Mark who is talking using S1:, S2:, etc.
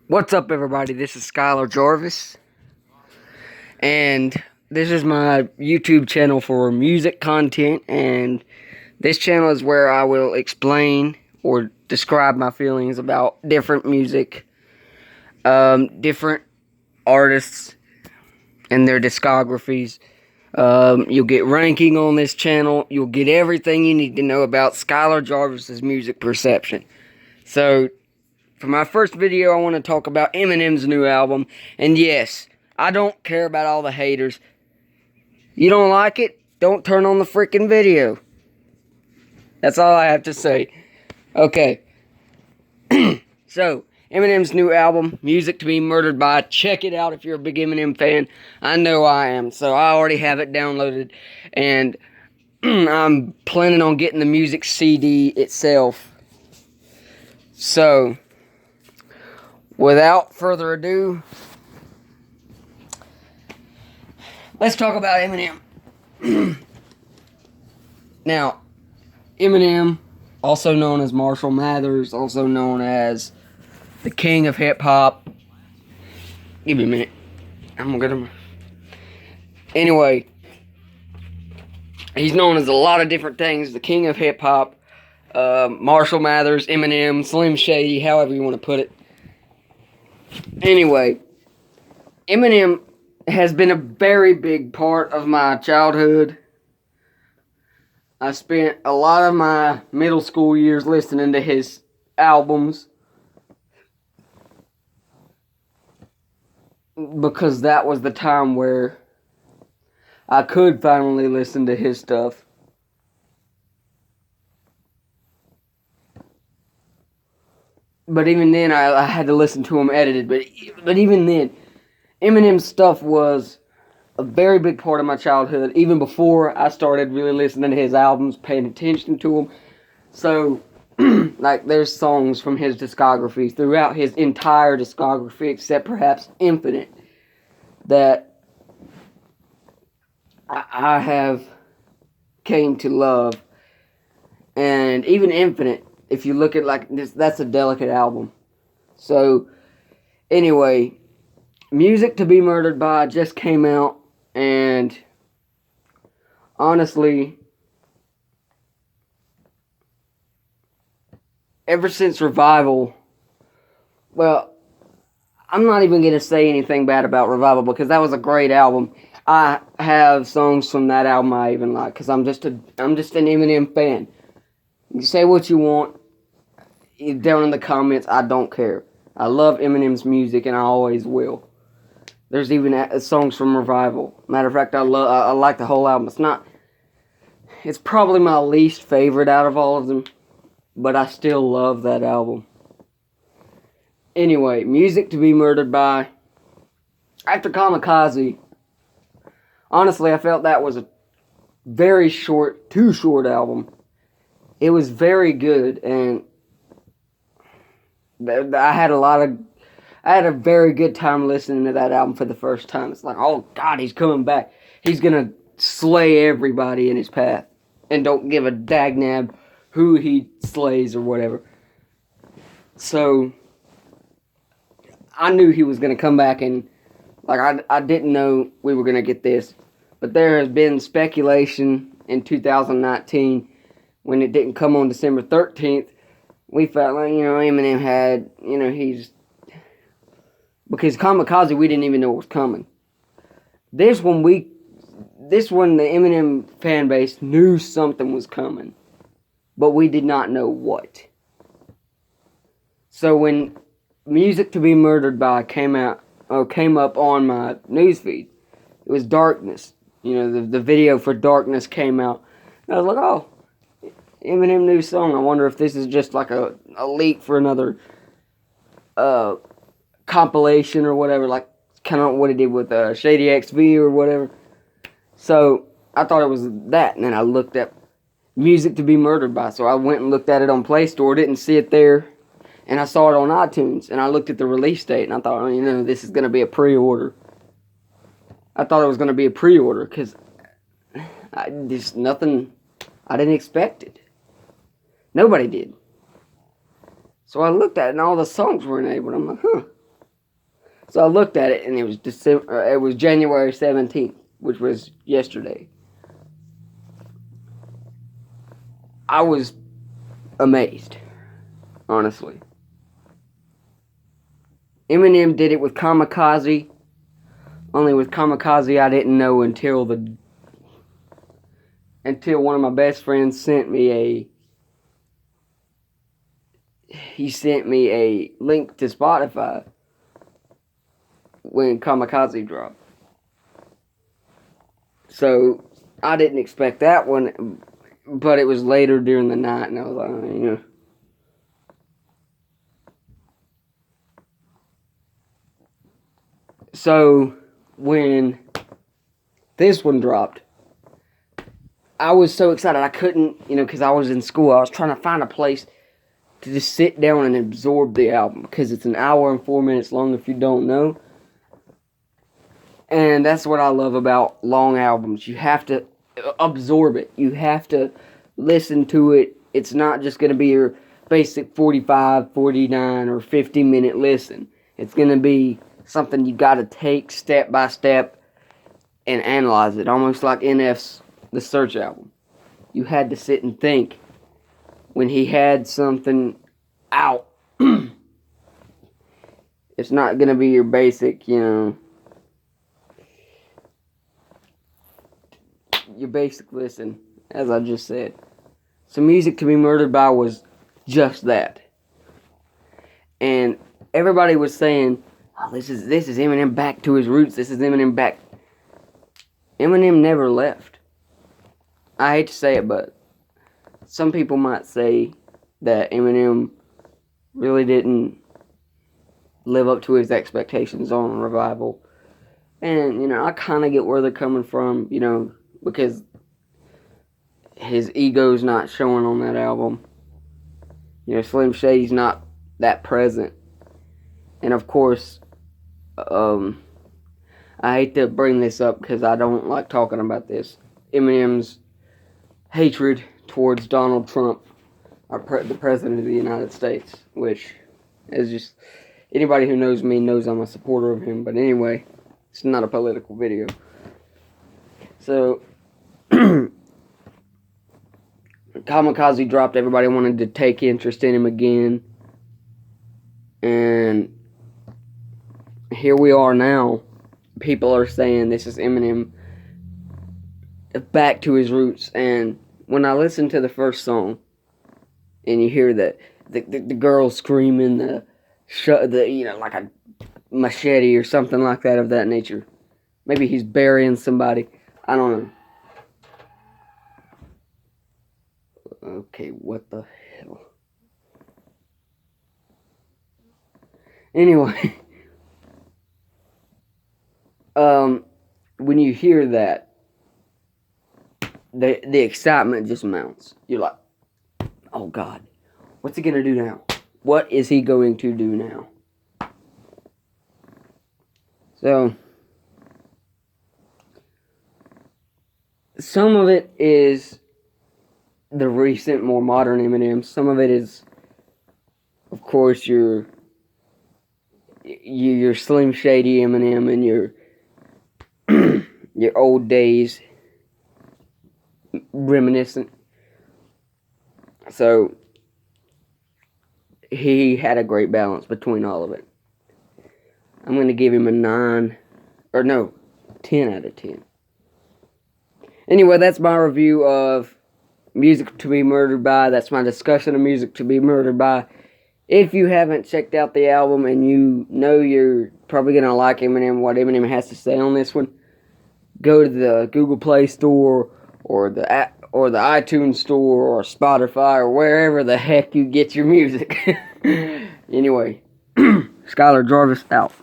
S1: What's up, everybody? This is Skylar Jarvis, and this is my YouTube channel for music content. And this channel is where I will explain or describe my feelings about different music, different artists, and their discographies. You'll get ranking on this channel. You'll get everything you need to know about Skylar Jarvis's music perception. So, for my first video, I want to talk about Eminem's new album. And yes, I don't care about all the haters. You don't like it? Don't turn on the freaking video. That's all I have to say. Okay. So, Eminem's new album, Music to Be Murdered By. Check it out if you're a big Eminem fan. I know I am, so I already have it downloaded. And I'm planning on getting the music CD itself. So, without further ado, let's talk about Eminem. Now, Eminem, also known as Marshall Mathers, also known as the king of hip-hop. Give me a minute. I'm gonna get him. Anyway, he's known as a lot of different things. The king of hip-hop, Marshall Mathers, Eminem, Slim Shady, however you want to put it. Anyway, Eminem has been a very big part of my childhood. I spent a lot of my middle school years listening to his albums because that was the time where I could finally listen to his stuff. But even then, I had to listen to him edited. But even then, Eminem's stuff was a very big part of my childhood, even before I started really listening to his albums, paying attention to them. So, like, there's songs from his discography, throughout his entire discography, except perhaps Infinite, that I have came to love. And even Infinite, if you look at like this, that's a delicate album. So, anyway, Music to Be Murdered By just came out, and honestly, ever since Revival, well, I'm not even going to say anything bad about Revival because that was a great album. I have songs from that album I even like because I'm just an Eminem fan. You say what you want down in the comments. I don't care. I love Eminem's music, and I always will. There's even songs from Revival. Matter of fact, I like the whole album. It's probably my least favorite out of all of them, but I still love that album. Anyway, Music to Be Murdered By. After Kamikaze, honestly, I felt that was a very short, too short album. It was very good, and I had a very good time listening to that album for the first time. It's like, oh God, he's coming back. He's gonna slay everybody in his path, and don't give a dagnab who he slays or whatever. So, I knew he was gonna come back, and like I didn't know we were gonna get this, but there has been speculation in 2019 when it didn't come on December 13th. We felt like, Eminem had, because Kamikaze, we didn't even know it was coming. This one, the Eminem fan base knew something was coming, but we did not know what. So when Music to Be Murdered By came up on my newsfeed, it was Darkness. The video for Darkness came out. And I was like, oh, Eminem new song. I wonder if this is just like a leak for another compilation or whatever, like kind of what he did with Shady XV or whatever. So I thought it was that, and then I looked up Music to Be Murdered By. So I went and looked at it on Play Store, didn't see it there, and I saw it on iTunes, and I looked at the release date, and I thought, this is going to be a pre-order. I thought it was going to be a pre-order because I didn't expect it. Nobody did. So I looked at it, and all the songs were enabled. I'm like, huh. So I looked at it, and it was it was January 17th, which was yesterday. I was amazed, honestly. Eminem did it with Kamikaze. Only with Kamikaze, I didn't know until one of my best friends sent me a link to Spotify when Kamikaze dropped. So I didn't expect that one, but it was later during the night, and I was like, So when this one dropped, I was so excited. I couldn't, because I was in school. I was trying to find a place to just sit down and absorb the album, because it's an hour and 4 minutes long if you don't know. And that's what I love about long albums. You have to absorb it. You have to listen to it. It's not just going to be your basic 45, 49, or 50-minute listen. It's going to be something you got to take step by step and analyze it. Almost like NF's The Search album. You had to sit and think when he had something out. It's not going to be your basic, your basic listen, as I just said. So Music to Be Murdered By was just that. And everybody was saying, oh, this is Eminem back to his roots. This is Eminem back. Eminem never left. I hate to say it, but some people might say that Eminem really didn't live up to his expectations on Revival. And, I kind of get where they're coming from, because his ego's not showing on that album. Slim Shady's not that present. And of course, I hate to bring this up because I don't like talking about this. Eminem's hatred towards Donald Trump, the President of the United States, which is just, anybody who knows me knows I'm a supporter of him. But anyway, it's not a political video. So, Kamikaze dropped. Everybody wanted to take interest in him again. And here we are now. People are saying this is Eminem back to his roots. And when I listen to the first song, and you hear the girl screaming, like a machete or something like that of that nature. Maybe he's burying somebody. I don't know. Okay, what the hell? Anyway, when you hear that, the excitement just mounts. You're like, oh God, what's he gonna do now? What is he going to do now? So, some of it is the recent, more modern Eminem. Some of it is, of course, your Slim Shady Eminem and your old days reminiscent. So he had a great balance between all of it. I'm going to give him a 10 out of 10. Anyway, that's my review of Music to Be Murdered By. That's my discussion of Music to Be Murdered By. If you haven't checked out the album and you know you're probably going to like Eminem, what Eminem has to say on this one, go to the Google Play Store or the iTunes Store or Spotify or wherever the heck you get your music. Anyway, Skylar Jarvis out.